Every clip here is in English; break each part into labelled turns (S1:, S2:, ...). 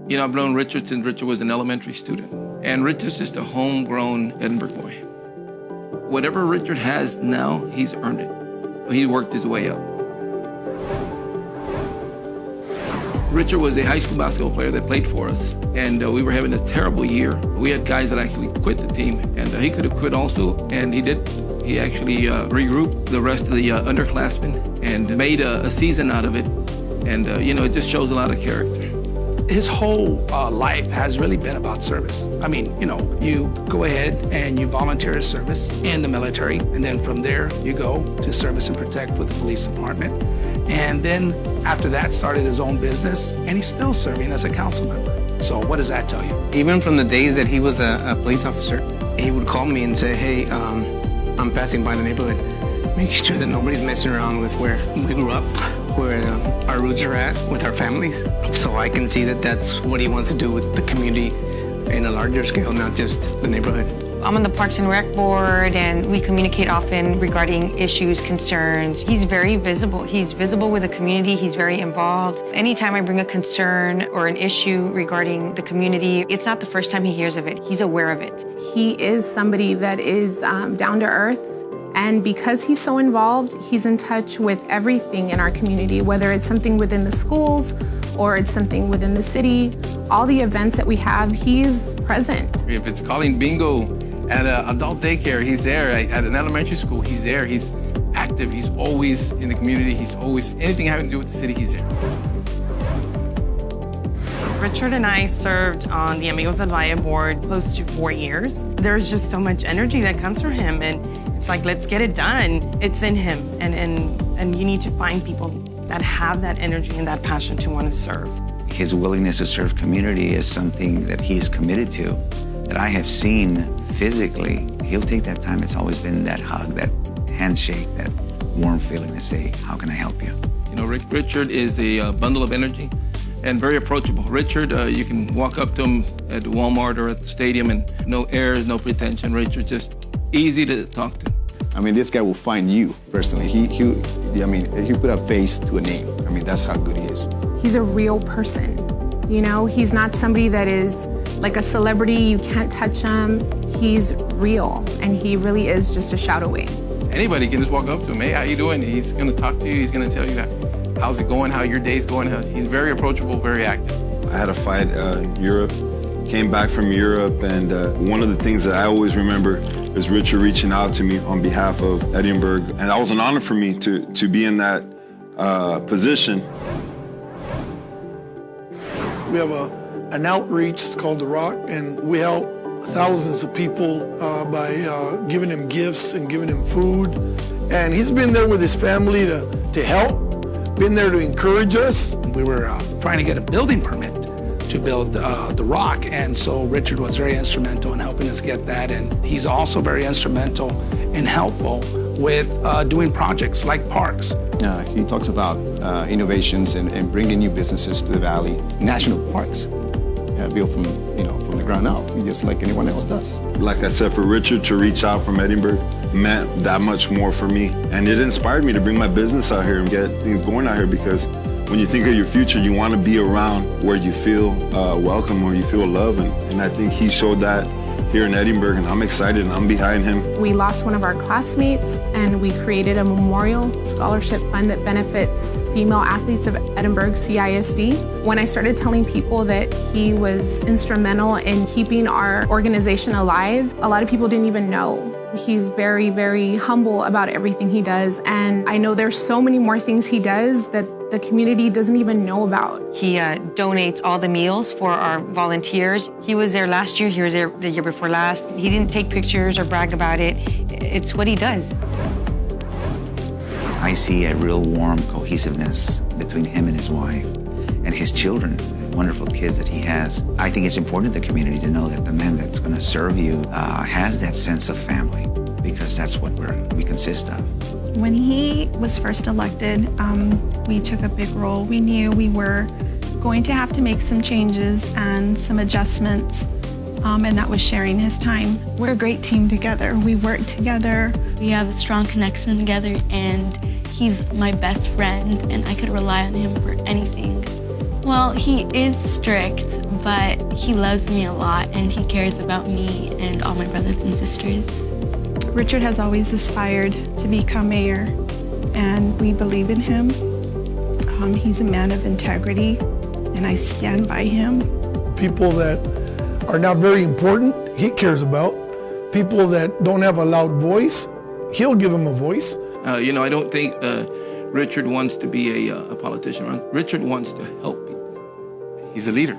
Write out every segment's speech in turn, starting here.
S1: You know, I've known Richard since Richard was an elementary student. And Richard's just a homegrown Edinburgh boy. Whatever Richard has now, he's earned it. He worked his way up. Richard was a high school basketball player that played for us, and we were having a terrible year. We had guys that actually quit the team, and he could have quit also, and he did. He actually regrouped the rest of the underclassmen and made a season out of it. And, you know, it just shows a lot of character.
S2: His whole life has really been about service. I mean, you know, you go ahead and you volunteer as service in the military, and then from there you go to service and protect with the police department. And then after that started his own business, and he's still serving as a council member. So what does that tell you?
S3: Even from the days that he was a police officer, he would call me and say, hey, I'm passing by the neighborhood, making sure that nobody's messing around with where we grew up, where our roots are at with our families. So I can see that that's what he wants to do with the community in a larger scale, not just the neighborhood.
S4: I'm on the Parks and Rec board, and we communicate often regarding issues, concerns. He's very visible. He's visible with the community. He's very involved. Anytime I bring a concern or an issue regarding the community, it's not the first time he hears of it. He's aware of it.
S5: He is somebody that is down to earth. And because he's so involved, he's in touch with everything in our community, whether it's something within the schools or it's something within the city. All the events that we have, he's present.
S1: If it's calling bingo at an adult daycare, he's there. At an elementary school, he's there. He's active. He's always in the community. He's always, anything having to do with the city, he's there.
S6: Richard and I served on the Amigos del Valle board close to 4 years. There's just so much energy that comes from him, and it's like, let's get it done. It's in him, and you need to find people that have that energy and that passion to want to serve.
S7: His willingness to serve community is something that he's committed to, that I have seen physically. He'll take that time. It's always been that hug, that handshake, that warm feeling to say, how can I help you?
S1: You know, Richard is a bundle of energy and very approachable. Richard, you can walk up to him at Walmart or at the stadium and no airs, no pretension. Richard's just easy to talk to.
S8: I mean, this guy will find you personally. He put a face to a name. I mean, that's how good he is.
S5: He's a real person. You know, he's not somebody that is like a celebrity, you can't touch him. He's real, and he really is just a shout away.
S1: Anybody can just walk up to him, hey, how you doing? He's gonna talk to you, he's gonna tell you how's it going, how your day's going. He's very approachable, very active.
S9: I had a fight in Europe, came back from Europe, and one of the things that I always remember is Richard reaching out to me on behalf of Edinburgh, and that was an honor for me to be in that position.
S10: We have an outreach, it's called The Rock, and we help thousands of people by giving them gifts and giving them food. And he's been there with his family to help, been there to encourage us.
S2: We were trying to get a building permit to build The Rock, and so Richard was very instrumental in helping us get that, and he's also very instrumental and helpful with doing projects like parks.
S8: He talks about innovations and bringing new businesses to the valley. National parks built from the ground up, just like anyone else does.
S9: Like I said, for Richard to reach out from Edinburgh meant that much more for me, and it inspired me to bring my business out here and get things going out here, because when you think of your future, you want to be around where you feel welcome, where you feel love, and I think he showed that here in Edinburgh, and I'm excited and I'm behind him.
S5: We lost one of our classmates, and we created a memorial scholarship fund that benefits female athletes of Edinburgh CISD. When I started telling people that he was instrumental in keeping our organization alive, a lot of people didn't even know. He's very, very humble about everything he does, and I know there's so many more things he does that the community doesn't even know about.
S4: He donates all the meals for our volunteers. He was there last year, he was there the year before last. He didn't take pictures or brag about it. It's what he does.
S7: I see a real warm cohesiveness between him and his wife and his children, wonderful kids that he has. I think it's important to the community to know that the man that's going to serve you has that sense of family, because that's what we consist of.
S11: When he was first elected, we took a big role. We knew we were going to have to make some changes and some adjustments, and that was sharing his time. We're a great team together. We work together.
S12: We have a strong connection together, and he's my best friend, and I could rely on him for anything. Well, he is strict, but he loves me a lot and he cares about me and all my brothers and sisters.
S11: Richard has always aspired to become mayor, and we believe in him. He's a man of integrity, and I stand by him.
S10: People that are not very important, he cares about. People that don't have a loud voice, he'll give them a voice.
S1: I don't think Richard wants to be a politician. Right? Richard wants to help people.
S13: He's a leader.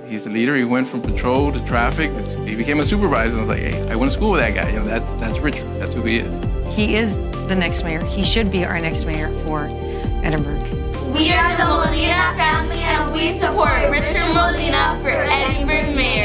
S13: He's a leader. He went from patrol to traffic. He became a supervisor. And I was like, hey, I went to school with that guy. That's Richard. That's who he is.
S4: He is the next mayor. He should be our next mayor for Edinburg.
S14: We are the Molina family and we support Richard Molina for Edinburg Mayor.